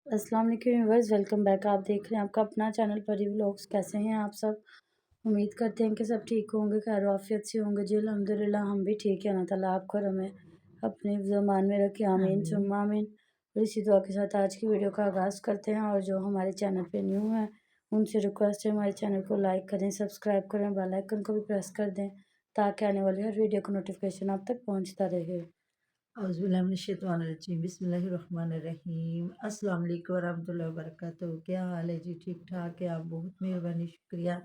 अस्सलाम वालेकुम viewers, welcome back. आप देख रहे हैं आपका अपना चैनल परी व्लॉग्स। कैसे हैं आप सब? उम्मीद करते हैं कि सब ठीक होंगे, खैर आफियत से होंगे जी। अल्हम्दुलिल्लाह हम भी ठीक है। अल्लाह ताला आपको और हमें अपने ज़मान में रखे, आमीन आमीन। सुम्मा आमीन। और इसी दुआ के साथ आज की वीडियो का आगाज़ करते हैं। और जो हमारे चैनल पे न्यू हैं उनसे रिक्वेस्ट है हमारे चैनल को लाइक करें, सब्सक्राइब करें, बेल आइकन को भी प्रेस कर दें ताकि आने वाली हर वीडियो का नोटिफिकेशन आप तक पहुँचता रहे। औज़ुबिल्लाहिमिनश्शैतानिर्रजीम बिस्मिल्लाहिर्रहमानिर्रहीम। अस्सलाम वालेकुम वरहमतुल्लाहि वबरकातुहू। क्या हाल है जी? ठीक ठाक है? आप बहुत मेहरबानी, शुक्रिया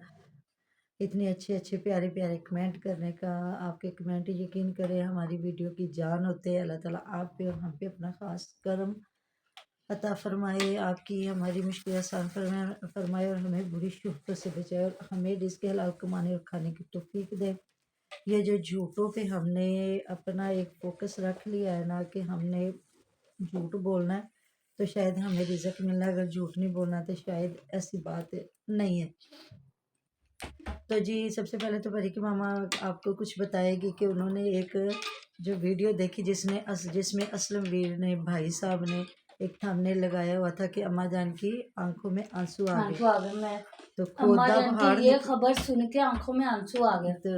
इतने अच्छे अच्छे प्यारे प्यारे कमेंट करने का। आपके कमेंट यकीन करें हमारी वीडियो की जान होते हैं। अल्लाह ताला आप पे और हम पे अपना ख़ास करम अता फरमाए, आपकी हमारी मुश्किल आसान फरमाए और हमें बुरी शुहरतों से बचाए और हमें रिज़्क़ हलाल कमाने और खाने की तौफीक दे। ये जो झूठों पे हमने अपना एक फोकस रख लिया है ना कि हमने झूठ बोलना है तो शायद हमें रिजल्ट मिलना है, अगर झूठ नहीं बोलना तो शायद ऐसी बात नहीं है। तो जी सबसे पहले तो परी की मामा आपको कुछ बताएगी कि उन्होंने एक जो वीडियो देखी जिसमें असलम वीर ने भाई साहब ने एक थंबनेल लगाया हुआ था कि अम्मा जान की आंखों में आंसू आ आंसू आ गए। गए। मैं तो अम्मा खोदा जान की पहाड़ ये खबर सुन के आंखों में आंसू आ गए। तो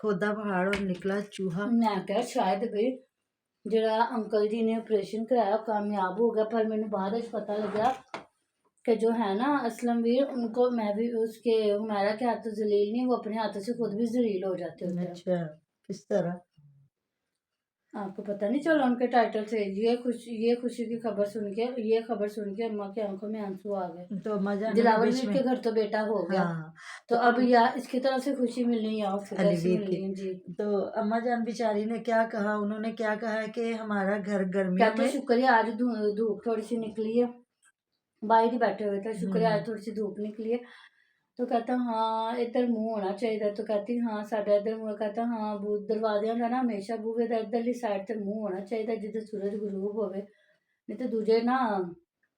खोदा पहाड़ और निकला चूहा। मैं क्या शायद भी जरा अंकल जी ने ऑपरेशन कराया कामयाब हो गया, पर मैंने बाद में पता लगा कि जो है ना असलम वीर, उनको मैं भी उसके हुमैरा के हाथों जलील नहीं, वो अपने हाथों से खुद भी जलील हो जाते होते हैं। अच्छा, किस तरह? आपको पता नहीं चला उनके टाइटल से? ये खुशी की खबर सुन के, ये खबर सुन के अम्मा की आंखों में आंसू आ गए। तो अम्मा जान ने दिलावर बीच वीर में, के घर तो बेटा हो गया, हाँ, तो तो अब या इसकी तरफ से खुशी मिलनी या उसकी तरफ से अलीवीर की, मिलनी है जी। तो अम्मा जान बेचारी ने क्या कहा, उन्होंने क्या कहा कि हमारा घर गर्मियों कहते में। शुक्र है आज धूप थोड़ी सी निकली है, बाहर ही बैठे हुए थे, शुक्र है हम्म। आज थोड़ी सी धूप निकली है। तो कहता हाँ इधर मुंह होना चाहिए। तो कहती हाँ साढ़े इधर मुंह। कहता हाँ दरवाजे का ना हमेशा बूहे का इधरली साइड ते मुंह होना चाहिए जिधर सूरज गरूब होवे, नहीं तो दूजे ना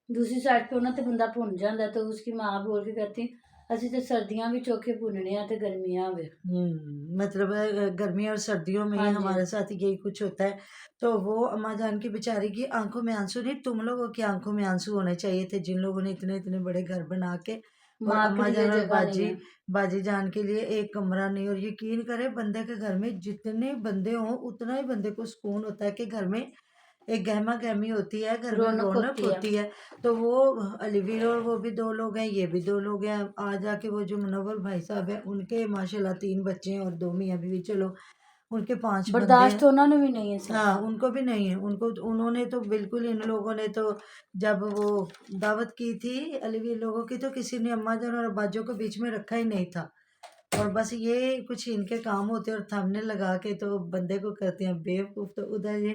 दूसरी साइड पे होना तो बंदा भुन जाता। तो उसकी माँ बोल के कहती असि तो सर्दियां भी चोखे भुनने आ ते गर्मियां वे। मतलब गर्मियों और सर्दियों में ही हाँ जी। हमारे साथ यही कुछ होता है। तो वो अम्मा जान की बेचारी की आंखों में आंसू नहीं, तुम लोगों की आंखों में आंसू होने चाहिए थे जिन लोगों ने इतने इतने बड़े घर बना के और माँ के अम्मा लिए जान और जगह नहीं बाजी है। बाजी जान के लिए एक कमरा नहीं। और यकीन करे बंदे के घर में जितने बंदे हों उतना ही बंदे को सुकून होता है कि घर में एक गहमा गहमी होती है, घर में रौनक रौनक होती है। होती है। तो वो अलीवीर और वो भी दो लोग हैं, ये भी दो लोग हैं। आ जाके वो जो मुनव्वर भाई साहब हैं उनके माशाल्लाह 3 बच्चे हैं और 2 मियाँ बीवी, चलो उनके 5 बंदे बर्दाश्त हैं। तो उन्होंने भी नहीं है सब। हाँ, उनको भी नहीं है, उनको उन्होंने तो बिल्कुल, इन लोगों ने तो जब वो दावत की थी अलीवीर लोगों की तो किसी ने अम्मा जान और अब्बाजों को बीच में रखा ही नहीं था। और बस ये कुछ इनके काम होते हैं और थंबनेल लगा के तो बंदे को करते हैं बेवकूफ़। तो उधर ये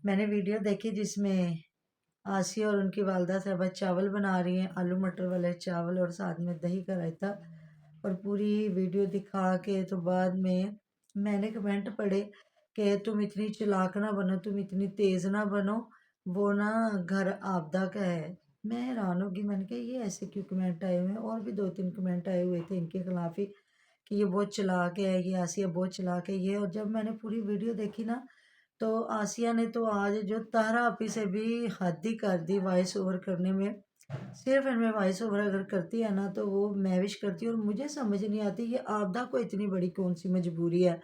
मैंने वीडियो देखी जिसमें आसिया और उनकी वालदा साहबा चावल बना रही हैं, आलू मटर वाले चावल और साथ में दही का रायता। और पूरी वीडियो दिखा के तो बाद में मैंने कमेंट पढ़े कि तुम इतनी चालाक ना बनो, तुम इतनी तेज़ ना बनो, वो ना घर आपदा का है। मैं हैरान होगी, मैंने कहा ये ऐसे क्यों कमेंट आए हुए हैं। और भी 2-3 कमेंट आए हुए थे इनके खिलाफ ही कि ये बहुत चालाक है, ये आसिया बहुत चालाक है ये। और जब मैंने पूरी वीडियो देखी ना तो आसिया ने तो आज जो ताहरा आपी से भी हद ही कर दी वॉइस ओवर करने में। सिर्फ इनमें वॉइस ओवर अगर करती है ना तो वो मैं विश करती हूँ। और मुझे समझ नहीं आती ये आपदा को इतनी बड़ी कौन सी मजबूरी है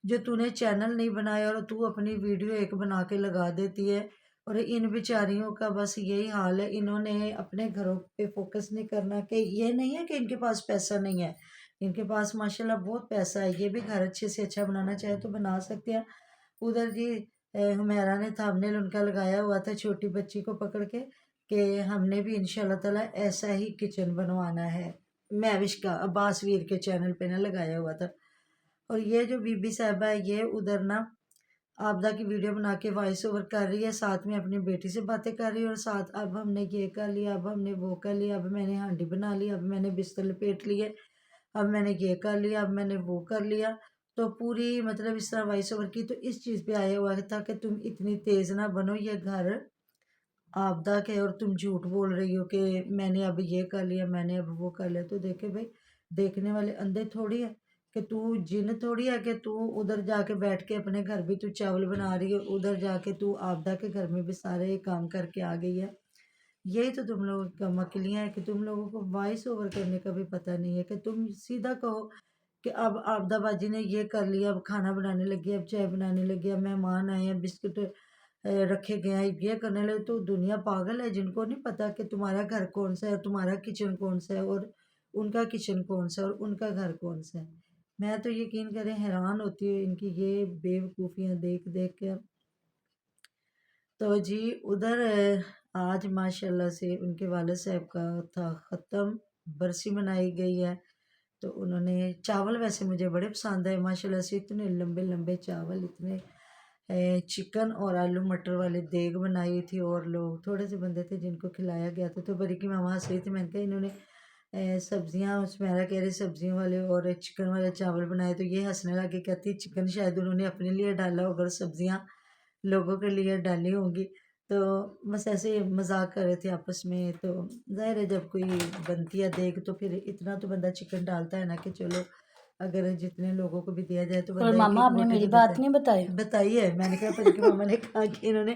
जो तूने चैनल नहीं बनाया और तू अपनी वीडियो एक बना के लगा देती है। और इन बेचारियों का बस यही हाल है, इन्होंने अपने घरों पे फोकस नहीं करना। कि ये नहीं है कि इनके पास पैसा नहीं है, इनके पास माशाल्लाह बहुत पैसा है, ये भी घर अच्छे से अच्छा बनाना चाहे तो बना सकते हैं। उधर जी हुमैरा ने थंबनेल उनका लगाया हुआ था छोटी बच्ची को पकड़ के कि हमने भी इंशाल्लाह ताला ऐसा ही किचन बनवाना है। महविश का अब्बास वीर के चैनल पे ना लगाया हुआ था। और ये जो बीबी साहबा है ये उधर ना आपदा की वीडियो बना के वॉइस ओवर कर रही है, साथ में अपनी बेटी से बातें कर रही है और साथ अब हमने ये कर लिया, अब हमने वो कर लिया, अब मैंने हांडी बना ली, अब मैंने बिस्तर लपेट लिए, अब मैंने ये कर लिया, अब मैंने वो कर लिया। तो पूरी मतलब इस तरह वॉइस ओवर की। तो इस चीज़ पे आया हुआ था कि तुम इतनी तेज़ ना बनो, ये घर आपदा के और तुम झूठ बोल रही हो कि मैंने अब ये कर लिया, मैंने अब वो कर लिया। तो देखे भाई, देखने वाले अंधे थोड़ी है कि तू जिन थोड़ी है कि तू उधर जाके बैठ के अपने घर भी तू चावल बना रही है, उधर जाके तू आपदा के घर में भी सारे काम करके आ गई है। यही तो तुम लोगों की कमकलियाँ हैं कि तुम लोगों को वॉइस ओवर करने का भी पता नहीं है कि तुम सीधा कहो कि अब आपदाबाजी ने ये कर लिया, अब खाना बनाने लगी, अब चाय बनाने लगी, अब मेहमान आए हैं, बिस्किट रखे गए हैं, ये करने लगे। तो दुनिया पागल है जिनको नहीं पता कि तुम्हारा घर कौन सा है, तुम्हारा किचन कौन सा है, और उनका किचन कौन सा है, और उनका घर कौन सा है। मैं तो यकीन करें हैरान होती हूँ इनकी ये बेवकूफ़ियाँ देख देख के। तो जी उधर आज माशाल्लाह से उनके वालिद साहब का था ख़त्म, बरसी मनाई गई है। तो उन्होंने चावल वैसे मुझे बड़े पसंद है माशाल्लाह से, इतने लंबे लंबे चावल, इतने चिकन और आलू मटर वाली देग बनाई थी, और लोग थोड़े से बंदे थे जिनको खिलाया गया था। तो बरी की मामा हंस रही थी, मैंने कहा इन्होंने सब्जियां, उसमें कह रही सब्जियों वाले और चिकन वाले चावल बनाए। तो ये हंसने लगी, कहती चिकन शायद उन्होंने अपने लिए डाला होगा और सब्जियां लोगों के लिए डाली होंगी। तो बस ऐसे ही मजाक कर रहे थे आपस में। तो जाहिर है जब कोई बनती है देग तो फिर इतना तो बंदा चिकन डालता है ना कि चलो अगर जितने लोगों को भी दिया जाए तो और बंदा एक मामा एक आपने रोटी मेरी तो देता बात है। नहीं बताई। बताइए, मैंने कहा पर कि मामा ने कहा कि इन्होंने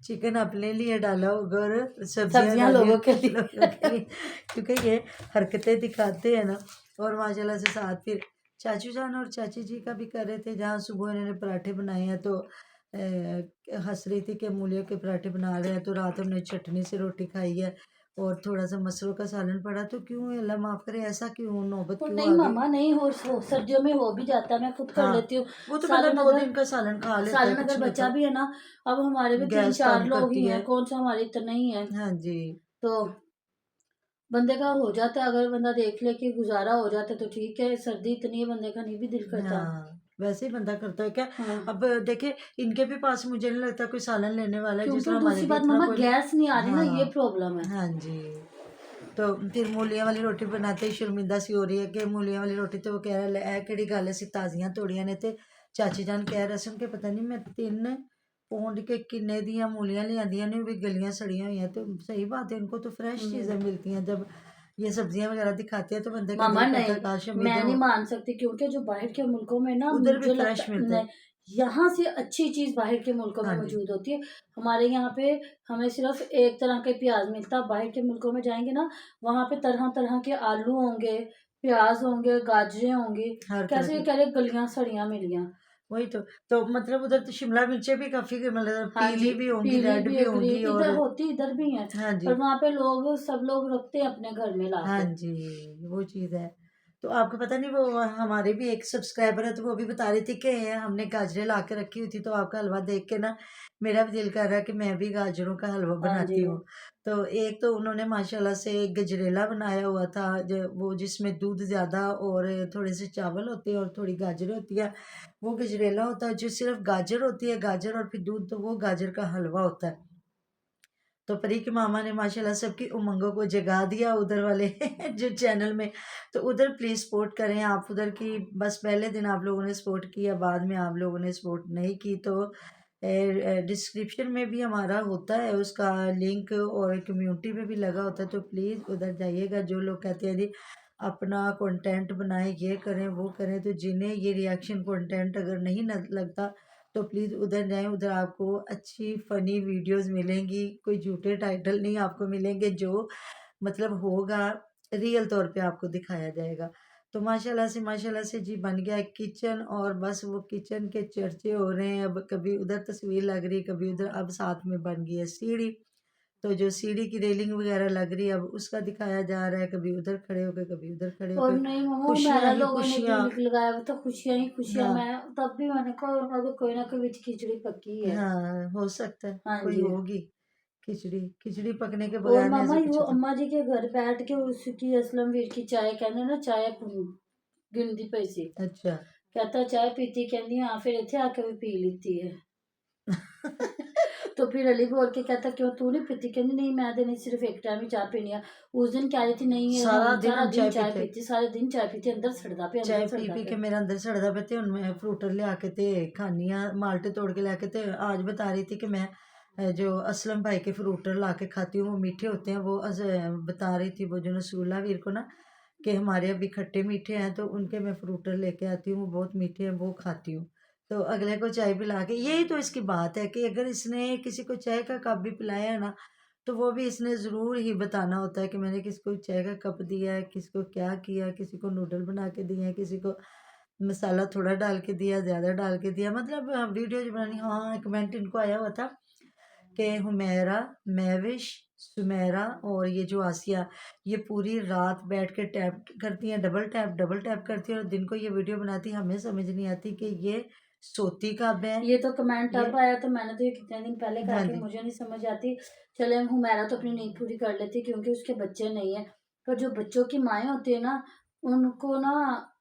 चिकन अपने लिए डाला होगा और सब्जियां सब्जियां डाली लोगों के होंगी लोगों के लिए। लिए, क्योंकि ये हरकतें दिखाते हैं ना। और माशाल्लाह से साथ फिर चाचू जान और चाची जी का भी कर रहे थे, जहाँ सुबह इन्होंने पराठे बनाए हैं तो हंस रही थी कि मूलियों के पराठे बना रहे हैं, तो रात हमने चटनी से रोटी खाई है और थोड़ा सा मसरों का सालन पड़ा। तो क्यों, अल्लाह माफ़ करे, ऐसा क्यों, नौबत तो क्यों नहीं आ गई। मामा, नहीं सर्दियों में हो भी जाता है, मैं खुद कर हाँ, लेती हूँ। वो तो बंदा सालन 2 दिन अगर का सालन खा लेता है, सालन कुछ अगर नहीं बचा होता। भी है ना, अब हमारे भी तीन गैस चार तंग लोग ही करती है। हैं, कौन सा हमारे इतना ही है। हाँ जी। तो बंदे का हो जाता है, अगर बंदा देख ले कि गुजारा हो जाता है तो ठीक है, सर्दी इतनी है बंदे का नहीं भी दिल करता। हाँ, वैसे ही बंदा करता है क्या। हाँ, अब देखिए इनके भी पास मुझे नहीं लगता कोई सालन लेने वाला है, जिस क्योंकि तरह हमारे दूसरी भी बात इतना मामा, कोई गैस नहीं आ रही ना, ये हाँ, प्रॉब्लम है। हाँ जी। तो फिर मूलियां वाली रोटी बनाते ही शर्मिंदा सी हो रही है कि मूलियां वाली रोटी, तो वो कह रहा है केड़ी गल असी ताजियां तोड़ियां ने। ते चाची जान कह रहे सन कि पता नहीं मैं 3 पौंड के किन्ने दियां मूलियां लियांदियां ने, भी गलियां सड़ियां हुई हैं। तो सही बात है, इनको तो फ्रेश चीज़ें मिलती हैं। जब ये सब्जियां वगैरह दिखाती है तो बंदे का मामा दिल करता नहीं, है काश मैं उम्मीदें नहीं हो। मान सकती, क्योंकि जो बाहर के मुल्कों में ना, उधर भी मुझे लगता फ्रेश मिलता है। नहीं, यहाँ से अच्छी चीज बाहर के मुल्कों में हाँ जी। मौजूद होती है। हमारे यहाँ पे हमें सिर्फ एक तरह के प्याज मिलता है, बाहर के मुल्कों में जाएंगे ना, वहाँ पे तरह तरह के आलू होंगे, प्याज होंगे, गाजरें होंगी। हर तरह कैसे की। कह रहे गलियां सड़ियां मिलियां। वही तो मतलब उधर तो शिमला मिर्चें भी काफी मतलब हाँ जी, पीली भी होंगी, पीली रेड भी भी है, होंगी, ग्रीन, और इधर होती इधर भी है। हाँ पर जी। वहाँ पे लोग, सब लोग रखते हैं अपने घर में हाँ लाके। जी, वो चीज़ है। तो आपको पता नहीं, वो हमारे भी एक सब्सक्राइबर है, तो वो भी बता रही थी कि हमने गाजरें ला के रखी हुई थी, तो आपका हलवा देख के ना मेरा भी दिल कर रहा है कि मैं भी गाजरों का हलवा हाँ जी। बनाती हूँ। तो एक तो उन्होंने माशाल्लाह से गजरेला बनाया हुआ था, जो वो जिसमें दूध ज़्यादा और थोड़े से चावल होते हैं और थोड़ी गाजरें होती है। वो गजरेला होता है जो सिर्फ गाजर होती है, गाजर और फिर दूध, तो वो गाजर का हलवा होता है। तो परी के मामा ने माशाल्लाह सबकी उमंगों को जगा दिया उधर वाले जो चैनल में। तो उधर प्लीज़ सपोर्ट करें आप उधर की। बस पहले दिन आप लोगों ने सपोर्ट किया, बाद में आप लोगों ने सपोर्ट नहीं की। तो डिस्क्रिप्शन में भी हमारा होता है उसका लिंक, और कम्युनिटी में भी लगा होता है। तो प्लीज़ उधर जाइएगा। जो लोग कहते हैं जी अपना कंटेंट बनाएं, ये करें वो करें, तो जिन्हें ये रिएक्शन कंटेंट अगर नहीं लगता तो प्लीज़ उधर जाएं। उधर आपको अच्छी फ़नी वीडियोस मिलेंगी, कोई झूठे टाइटल नहीं आपको मिलेंगे, जो मतलब होगा रियल तौर पे आपको दिखाया जाएगा। तो माशाल्लाह से जी बन गया किचन, और बस वो किचन के चर्चे हो रहे हैं। अब कभी उधर तस्वीर लग रही, कभी उधर, अब साथ में बन गई है सीढ़ी। तो जो सीढ़ी की रेलिंग वगैरह लग रही है अब उसका दिखाया जा रहा है, कभी उधर खड़े होके, कभी उधर खड़े और होके। नहीं मामा, खुशियाँ मेरा ही लोगों ने खुशियाँ। दिल लगाया हुआ था, खुशियां ही खुशियां। हाँ, मैं तब भी मैंने कहा अगर कोई ना कोई बीच खिचड़ी पकी है। हाँ, हो सकता है हाँ कोई जी। होगी। खिचड़ी खिचड़ी पकने के और बगैर नहीं मामा ऐसा वो कुछ होता। अम्मा जी के घर बैठ के उसकी असलम वीर की चाय, कहने ना चाय गिनती पई सी। अच्छा। कहता चाय पीती, कहनी हाँ फिर इथे आके भी पी लेती है। तो फिर अली बोल के कहता क्यों तू नहीं पीती, कहनी नहीं मैं तो नहीं, सिर्फ एक टाइम ही चाय पीनी है। उस दिन कह रही थी नहीं सारा हम दिन सारा हम दिन चाय चाय पीते, पीती, सारे दिन चाय पीती, अंदर सड़दा पे, चाय अंदर पी सड़दा पी के पे। मेरा अंदर सड़दा पे। ते हुन मैं फ्रूटर लिया के ते खानी आ, माल्टे तोड़ के लाके। ते आज बता रही थी कि मैं जो असलम भाई के फ्रूटर ला के खाती हूँ वो मीठे होते हैं। वो बता रही थी वो जो नसूला वीर को ना कि हमारे अभी खट्टे मीठे हैं, तो उनके मैं फ्रूटर लेके आती हूँ, वो बहुत मीठे हैं, वो खाती हूँ। तो अगले को चाय पिला के, यही तो इसकी बात है कि अगर इसने किसी को चाय का कप भी पिलाया है ना, तो वो भी इसने ज़रूर ही बताना होता है कि मैंने किसको चाय का कप दिया है, किसको क्या किया, किसी को नूडल बना के दिए हैं, किसी को मसाला थोड़ा डाल के दिया, ज़्यादा डाल के दिया, मतलब वीडियो जो बनानी। हाँ, कमेंट इनको आया हुआ था कि हुमैरा, महविश, सुमेरा और ये जो आसिया, ये पूरी रात बैठ के टैप करती हैं, डबल टैप करती हैं, और दिन को ये वीडियो बनाती हैं। हमें समझ नहीं आती कि ये सोती कब है। ये तो कमेंट ये अब आया, तो मैंने तो ये कितने दिन पहले कहा हाँ कि जी, मुझे नहीं समझ आती। चले हुमैरा तो अपनी नींद पूरी कर लेती क्योंकि उसके बच्चे नहीं है, पर जो बच्चों की माएँ होती है ना, उनको ना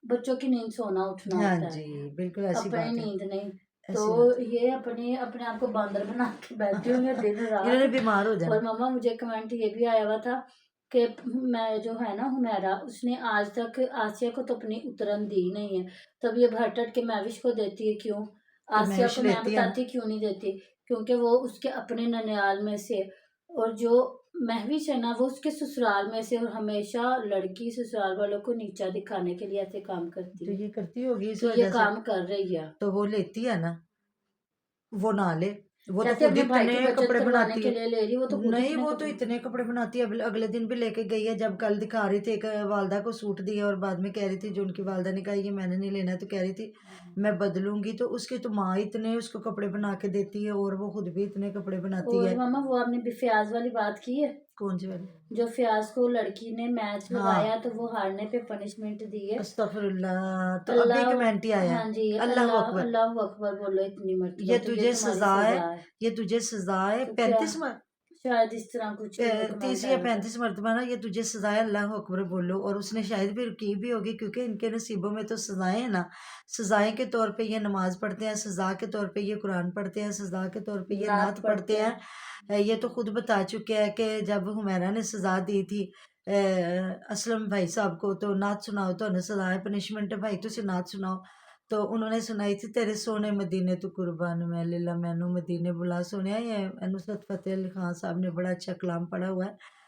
बच्चों की नींद सोना उठना हाँ होता है, जी, बिल्कुल ऐसी अपनी बात है, नींद नहीं। ऐसी बात तो है। ये अपने अपने आप को बंदर बना के बैठी हुई है दिन इन्होंने रात। बीमार हो और जाना। मम्मा, मुझे कमेंट ये भी आया हुआ था कि मैं जो है ना हुमैरा, उसने आज तक आसिया को तो अपनी उतरन दी नहीं है, तब ये भरटट के महविश को देती है क्यों? तो आसिया महविश को मैं लेती है ना। बताती क्यों नहीं देती? क्योंकि वो उसके अपने ननियाल में से, और जो महविश है ना वो उसके ससुराल में से, और हमेशा लड़की ससुराल वालों को नीचा दिखाने के लिए ऐसे काम तो करती है। ये करती होगी इस तो ये वजह से। काम कर रही है। तो वो लेती है ना, वो ना ले। वो तो कैसे खुद अपने भाई इतने की बचत कपड़े करवाने बनाती के है। लिए ले रही, वो तो खुद नहीं, इतने वो तो कपड़े। इतने कपड़े बनाती है। अगले दिन भी लेके गई है, जब कल दिखा रही थी, एक वालदा को सूट दिया और बाद में कह रही थी, जो उनकी वालदा ने कहा ये मैंने नहीं लेना है, तो कह रही थी मैं बदलूंगी। तो उसकी तो माँ इतने उसको कपड़े बना के देती है और वो खुद भी इतने कपड़े बनाती और है। मामा, वो आपने भी फयाज वाली बात की है? कौन सी वाली? जो फयाज को लड़की ने मैच लगाया हाँ, तो वो हारने पे पनिशमेंट दी है। अस्तगफुरुल्लाह। तो अभी अल्लाह। कमेंट ही आया हाँ है, जी, अल्लाह अल्लाह अकबर। अल्लाह अकबर बोलो इतनी ये मरतबा, तो ये तुझे तुम्हारी सजा है, सजा है। ये तुझे सजा है तो क्या, 35 शायद इस तरह कुछ कमेंट 30 या आया था। 35 मरतबा ना, ये तुझे सजाए अल्लाह अकबर बोलो। और उसने शायद फिर की भी होगी, क्योंकि इनके नसीबों में तो सजाएं हैं ना। सजाएं के तौर पे ये नमाज पढ़ते हैं, सजा के तौर पे ये कुरान पढ़ते हैं, सजा के तौर पे ये नात नात पढ़ते पढ़ते हैं। हैं। ये तो खुद बता चुके हैं कि जब हुमैरा ने सजा दी थी असलम भाई साहब को, तो नात सुनाओ तो ना सजा है, पनिशमेंट है भाई, तुझे नात सुनाओ। तो उन्होंने सुनाई थी, तेरे सोने मदीने तो कुर्बान मैं लीला मैनू मदीने बुला। सुनिया ये नुसरत फतेह अली खान साहब ने बड़ा अच्छा कलाम पढ़ा हुआ है।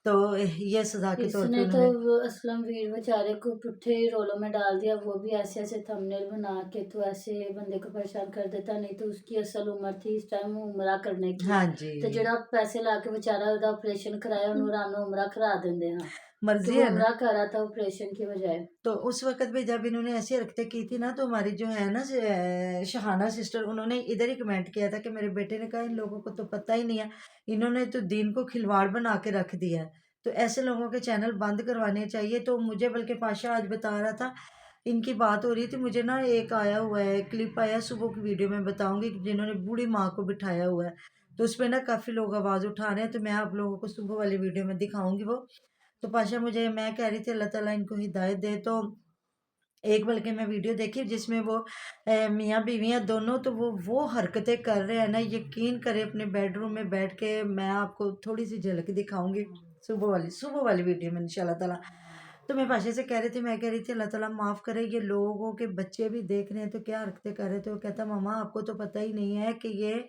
तो ये सजा के तौर पे इसने तो उन्होंने। वो असलम वीर बेचारे को पुट्ठे रोलों में डाल दिया, वो भी ऐसे ऐसे थंबनेल बना के, तो ऐसे बंदे को परेशान कर देता। नहीं तो उसकी असल उम्र थी इस टाइम उम्रा करने की, हाँ जी, तो जेड़ा पैसे ला के बेचारा ਉਹਦਾ ऑपरेशन कराया, ਉਹਨੂੰ आराम ਨਾਲ उम्रा करा देंदे हाँ, तो मर्जी वो है ना। उम्रा करा था ऑपरेशन की बजाय। तो उस वक़्त भी जब इन्होंने ऐसी हरकतें की थी ना, तो हमारी जो है ना शहाना सिस्टर, उन्होंने इधर ही कमेंट किया था कि मेरे बेटे ने कहा इन लोगों को तो पता ही नहीं है, इन्होंने तो दीन को खिलवाड़ बना के रख दिया है, तो ऐसे लोगों के चैनल बंद करवाने चाहिए। तो मुझे बल्कि पाशा आज बता रहा था, इनकी बात हो रही थी, मुझे ना एक आया हुआ है क्लिप आया सुबह की वीडियो में बताऊंगी, कि जिन्होंने बूढ़ी माँ को बिठाया हुआ है, तो उस पर ना काफ़ी लोग आवाज़ उठा रहे हैं, तो मैं आप लोगों को सुबह वाली वीडियो में दिखाऊंगी वो। तो पाशा मुझे, मैं कह रही थी अल्लाह ताला इनको हिदायत दे। तो एक बल्कि मैं वीडियो देखी जिसमें वो मियाँ बीवियाँ दोनों, तो वो हरकतें कर रहे हैं ना, यकीन करें अपने बेडरूम में बैठ के। मैं आपको थोड़ी सी झलक दिखाऊंगी सुबह वाली वीडियो में इंशाल्लाह ताला। तो मैं पाशा से कह रही थी, मैं कह रही थी अल्लाह ताला माफ़ करे, ये लोगों के बच्चे भी देख रहे हैं तो क्या हरकतें कर रहे थे। वो कहता मामा आपको तो पता ही नहीं है कि ये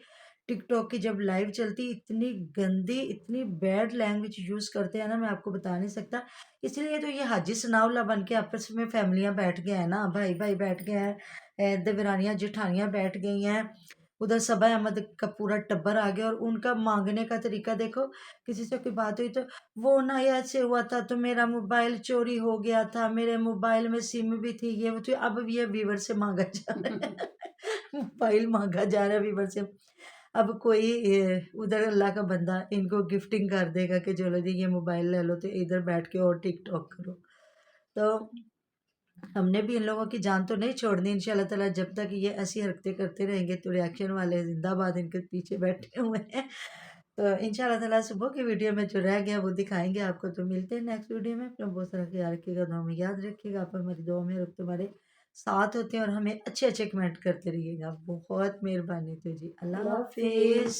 टिकटॉक की जब लाइव चलती, इतनी गंदी इतनी बैड लैंग्वेज यूज़ करते हैं ना, मैं आपको बता नहीं सकता। इसलिए तो ये हाजी सनाउल्लाह बन के आपस में फैमिलियाँ बैठ गए हैं ना, भाई भाई बैठ गए हैं, देवरानियाँ जेठानियाँ बैठ गई हैं, उधर सबा अहमद का पूरा टब्बर आ गया। और उनका मांगने का तरीका देखो, किसी से कोई बात हुई तो वो ना ये ऐसे हुआ था, तो मेरा मोबाइल चोरी हो गया था, मेरे मोबाइल में सिम भी थी, ये वो थी। अब ये वीवर से मांगा जा रहा है मोबाइल मांगा जा रहा है वीवर से। अब कोई उधर अल्लाह का बंदा इनको गिफ्टिंग कर देगा कि चलो जी ये मोबाइल ले लो, तो इधर बैठ के और टिकटॉक करो। तो हमने भी इन लोगों की जान तो नहीं छोड़नी इंशाल्लाह ताला। जब तक ये ऐसी हरकतें करते रहेंगे तो रिएक्शन वाले जिंदाबाद इनके पीछे बैठे हुए हैं। तो इंशाल्लाह ताला सुबह की वीडियो में जो रह गया वो दिखाएंगे आपको। तो मिलते हैं नेक्स्ट वीडियो में। अपना बहुत सारा ख्याल रखिएगा, दुआ में याद रखिएगा। आप हमारी दुआ में रब तुम्हारे साथ होते हैं और हमें अच्छे अच्छे कमेंट करते रहिएगा। बहुत मेहरबानी तो जी, अल्लाह अल्लाह हाफिज़। हाफिज।